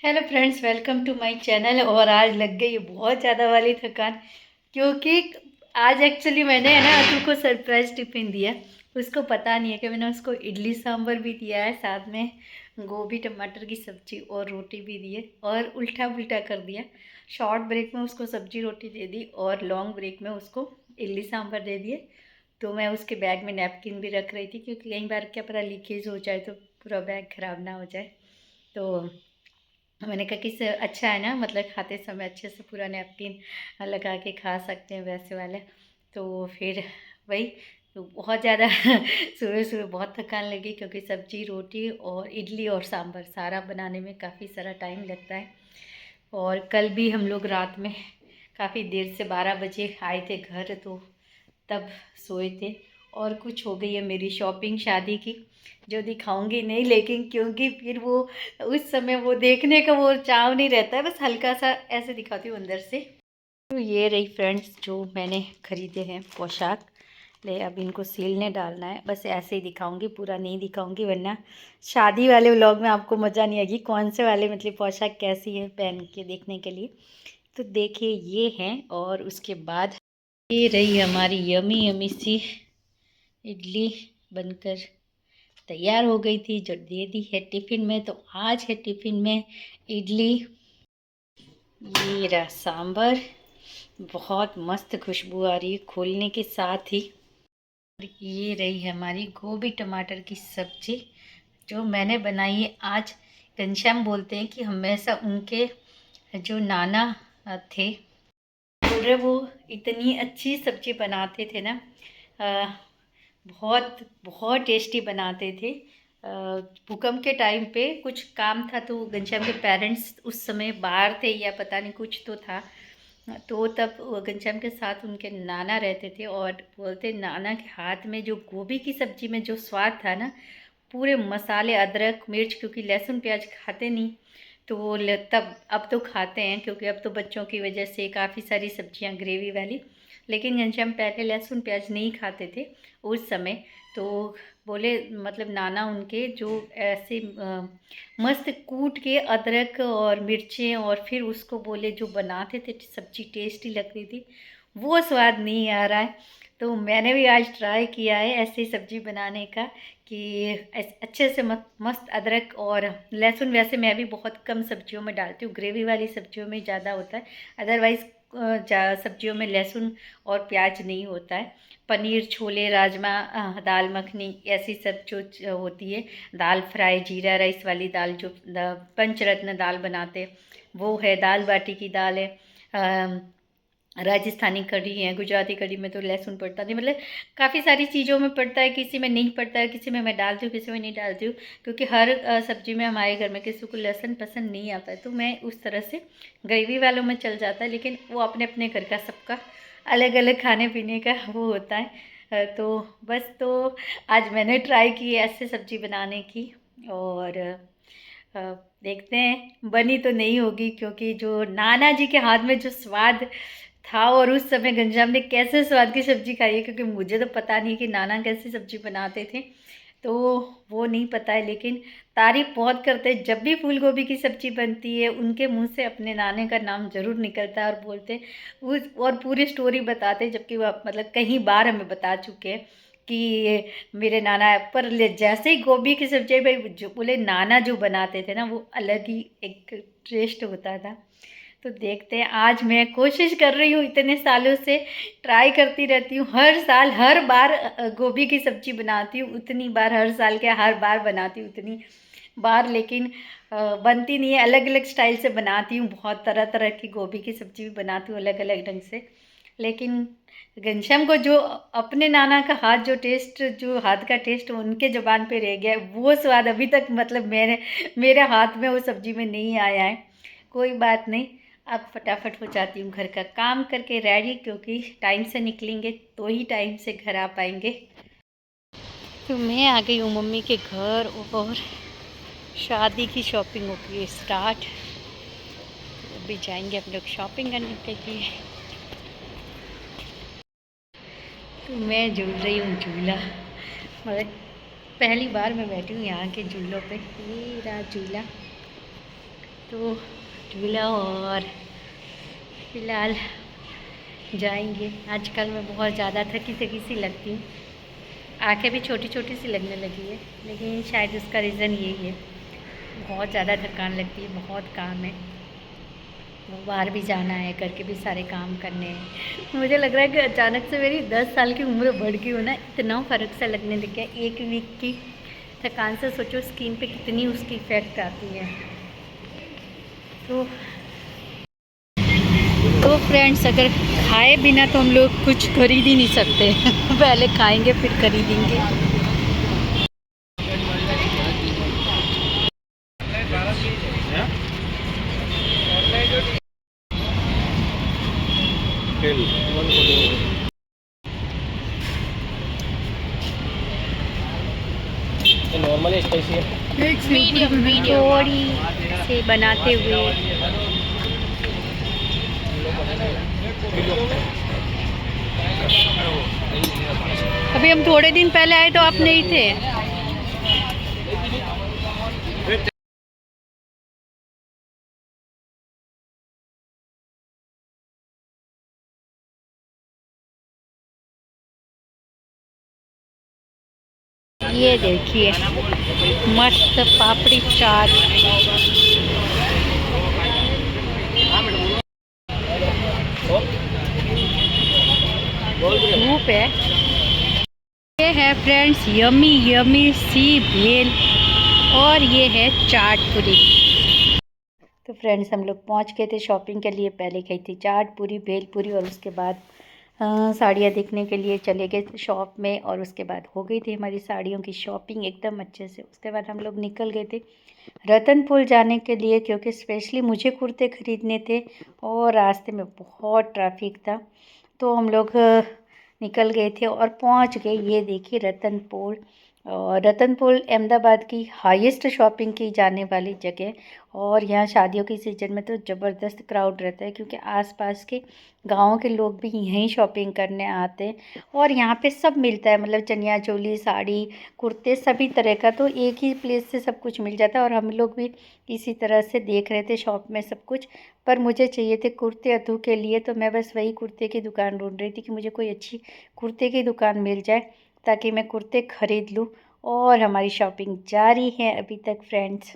Hello friends, welcome to my channel. और आज लग गई है बहुत ज़्यादा वाली थकान, क्योंकि आज एक्चुअली मैंने है ना अतु को सरप्राइज टिफ़िन दिया। उसको पता नहीं है कि मैंने उसको इडली सांभर भी दिया है, साथ में गोभी टमाटर की सब्ज़ी और रोटी भी दी है, और उल्टा पुल्टा कर दिया। शॉर्ट ब्रेक में उसको सब्ज़ी रोटी दे दी और लॉन्ग ब्रेक में उसको इडली सांभर दे दिए। तो मैं उसके बैग में नैपकिन भी रख रही थी, क्योंकि कई बार क्या पता लीकेज हो जाए तो पूरा बैग ख़राब ना हो जाए। तो मैंने कहा कि अच्छा है ना, मतलब खाते समय अच्छे से पूरा नैपकिन लगा के खा सकते हैं वैसे वाले। तो फिर वही, तो बहुत ज़्यादा सुबह सुबह बहुत थकान लगी, क्योंकि सब्जी रोटी और इडली और सांभर सारा बनाने में काफ़ी सारा टाइम लगता है। और कल भी हम लोग रात में काफ़ी देर से 12 बजे आए थे घर, तो तब सोए थे। और कुछ हो गई है मेरी शॉपिंग शादी की, जो दिखाऊंगी नहीं, लेकिन क्योंकि फिर वो उस समय वो देखने का वो चाव नहीं रहता है, बस हल्का सा ऐसे दिखाती हूँ अंदर से। तो ये रही फ्रेंड्स जो मैंने ख़रीदे हैं पोशाक। ले अब इनको सिलने डालना है, बस ऐसे ही दिखाऊंगी, पूरा नहीं दिखाऊंगी, वरना शादी वाले व्लॉग में आपको मज़ा नहीं आएगी कौन से वाले मतलब पोशाक कैसी है पहन के देखने के लिए। तो देखिए ये हैं, और उसके बाद ये रही हमारी यमी यमी सी इडली बनकर तैयार हो गई थी, जो दे दी है टिफ़िन में। तो आज है टिफ़िन में इडली, ये रहा सांबर, बहुत मस्त खुशबू आ रही है खोलने के साथ ही। ये रही हमारी गोभी टमाटर की सब्जी, जो मैंने बनाई है आज। घनश्याम बोलते हैं कि हमेशा उनके जो नाना थे, बोल रहे वो इतनी अच्छी सब्जी बनाते थे ना, बहुत बहुत टेस्टी बनाते थे। भूकंप के टाइम पे कुछ काम था, तो घनश्याम के पेरेंट्स उस समय बाहर थे या पता नहीं कुछ तो था। तो तब घनश्याम के साथ उनके नाना रहते थे, और बोलते नाना के हाथ में जो गोभी की सब्ज़ी में जो स्वाद था ना, पूरे मसाले अदरक मिर्च, क्योंकि लहसुन प्याज खाते नहीं, तो वो तब अब तो खाते हैं, क्योंकि अब तो बच्चों की वजह से काफ़ी सारी सब्जियां ग्रेवी वाली। लेकिन घनश्याम पहले लहसुन प्याज नहीं खाते थे उस समय। तो बोले मतलब नाना उनके जो ऐसे मस्त कूट के अदरक और मिर्चें, और फिर उसको बोले जो बनाते थे सब्जी टेस्टी लगती थी, वो स्वाद नहीं आ रहा है। तो मैंने भी आज ट्राई किया है ऐसे ही सब्जी बनाने का, कि अच्छे से मस्त अदरक और लहसुन, वैसे मैं भी बहुत कम सब्जियों में डालती हूँ, ग्रेवी वाली सब्जियों में ज़्यादा होता है, अदरवाइज़ सब्जियों में लहसुन और प्याज नहीं होता है। पनीर, छोले, राजमा, दाल मखनी, ऐसी सब जो होती है, दाल फ्राई, जीरा राइस वाली दाल, जो पंचरत्न दाल बनाते, वो है, दाल बाटी की दाल है, राजस्थानी कढ़ी है, गुजराती कढ़ी में तो लहसुन पड़ता नहीं, मतलब काफ़ी सारी चीज़ों में पड़ता है, किसी में नहीं पड़ता है, किसी में मैं डालती हूँ, किसी में नहीं डालती हूँ, क्योंकि हर सब्जी में हमारे घर में किसी को लहसुन पसंद नहीं आता है। तो मैं उस तरह से ग्रेवी वालों में चल जाता है, लेकिन वो अपने अपने घर का सबका अलग अलग खाने पीने का वो होता है। तो बस, तो आज मैंने ट्राई की ऐसे सब्जी बनाने की, और अ, देखते हैं बनी तो नहीं होगी, क्योंकि जो नाना जी के हाथ में जो स्वाद था, और उस समय घनश्याम ने कैसे स्वाद की सब्जी खाई है, क्योंकि मुझे तो पता नहीं कि नाना कैसी सब्जी बनाते थे, तो वो नहीं पता है। लेकिन तारीफ बहुत करते हैं, जब भी फूल गोभी की सब्जी बनती है उनके मुंह से अपने नाने का नाम ज़रूर निकलता है, और बोलते उस और पूरी स्टोरी बताते, जबकि वो मतलब कई बार हमें बता चुके हैं कि ये मेरे नाना पर जैसे ही गोभी की सब्जी भाई जो बोले नाना जो बनाते थे ना, वो अलग ही एक टेस्ट होता था। तो देखते हैं, आज मैं कोशिश कर रही हूँ, इतने सालों से ट्राई करती रहती हूँ, हर साल हर बार गोभी की सब्ज़ी बनाती हूँ, उतनी बार हर साल क्या हर बार बनाती हूँ उतनी बार, लेकिन बनती नहीं है, अलग अलग स्टाइल से बनाती हूँ, बहुत तरह तरह की गोभी की सब्ज़ी भी बनाती हूँ अलग अलग ढंग से। लेकिन घनश्याम को जो अपने नाना का हाथ जो टेस्ट, जो हाथ का टेस्ट उनके ज़ुबान पे रह गया है, वो स्वाद अभी तक मतलब मेरे हाथ में वो सब्ज़ी में नहीं आया है। कोई बात नहीं, अब फटाफट हो जाती हूँ घर का काम करके रेडी, क्योंकि टाइम से निकलेंगे तो ही टाइम से घर आ पाएंगे। तो मैं आ गई हूँ मम्मी के घर, और शादी की शॉपिंग हो गई स्टार्ट। तो अभी जाएंगे हम लोग शॉपिंग करने के लिए। तो मैं झूल रही हूँ झूला, मतलब पहली बार मैं बैठी हूँ यहाँ के झूलों पे। ये रहा झूला, तो झूला और फिलहाल जाएंगे। आजकल मैं बहुत ज़्यादा थकी थकी सी लगती हूँ, आंखें भी छोटी छोटी सी लगने लगी है, लेकिन शायद उसका रीज़न यही है, बहुत ज़्यादा थकान लगती है, बहुत काम है, वो बाहर भी जाना है, घर के भी सारे काम करने हैं। मुझे लग रहा है कि अचानक से मेरी 10 साल की उम्र बढ़ गई हो ना, इतना फ़र्क सा लगने लग गया। एक वीक की थकान से सोचो स्किन पे कितनी उसकी इफ़ेक्ट आती है। तो फ्रेंड्स, अगर खाए बिना तो हम लोग कुछ खरीद ही नहीं सकते। पहले खाएंगे फिर खरीदेंगे। नॉर्मल स्पाइसी मीडियम थोड़ी से बनाते हुए। अभी हम थोड़े दिन पहले आए तो आप नहीं थे। ये देखिए मस्त पापड़ी चाट। धूप है। ये है फ्रेंड्स यमी यमी सी भेल, और ये है चाट पूरी। तो फ्रेंड्स, हम लोग पहुंच गए थे शॉपिंग के लिए। पहले गई थी चाट पूरी, भेल पूरी, और उसके बाद साड़ियाँ देखने के लिए चले गए शॉप में, और उसके बाद हो गई थी हमारी साड़ियों की शॉपिंग एकदम अच्छे से। उसके बाद हम लोग निकल गए थे रतनपुर जाने के लिए, क्योंकि स्पेशली मुझे कुर्ते ख़रीदने थे और रास्ते में बहुत ट्रैफिक था। तो हम लोग निकल गए थे और पहुंच गए। ये देखिए रतनपुर। और रतनपुर अहमदाबाद की हाईएस्ट शॉपिंग की जाने वाली जगह। और यहाँ शादियों के सीज़न में तो ज़बरदस्त क्राउड रहता है, क्योंकि आसपास के गाँव के लोग भी यहीं शॉपिंग करने आते हैं। और यहाँ पे सब मिलता है, मतलब चनिया चोली, साड़ी, कुर्ते, सभी तरह का, तो एक ही प्लेस से सब कुछ मिल जाता है। और हम लोग भी इसी तरह से देख रहे थे शॉप में सब कुछ। पर मुझे चाहिए थे कुर्ते अतु के लिए, तो मैं बस वही कुर्ते की दुकान ढूंढ रही थी कि मुझे कोई अच्छी कुर्ते की दुकान मिल जाए ताकि मैं कुर्ते ख़रीद लूँ। और हमारी शॉपिंग जारी है अभी तक फ्रेंड्स।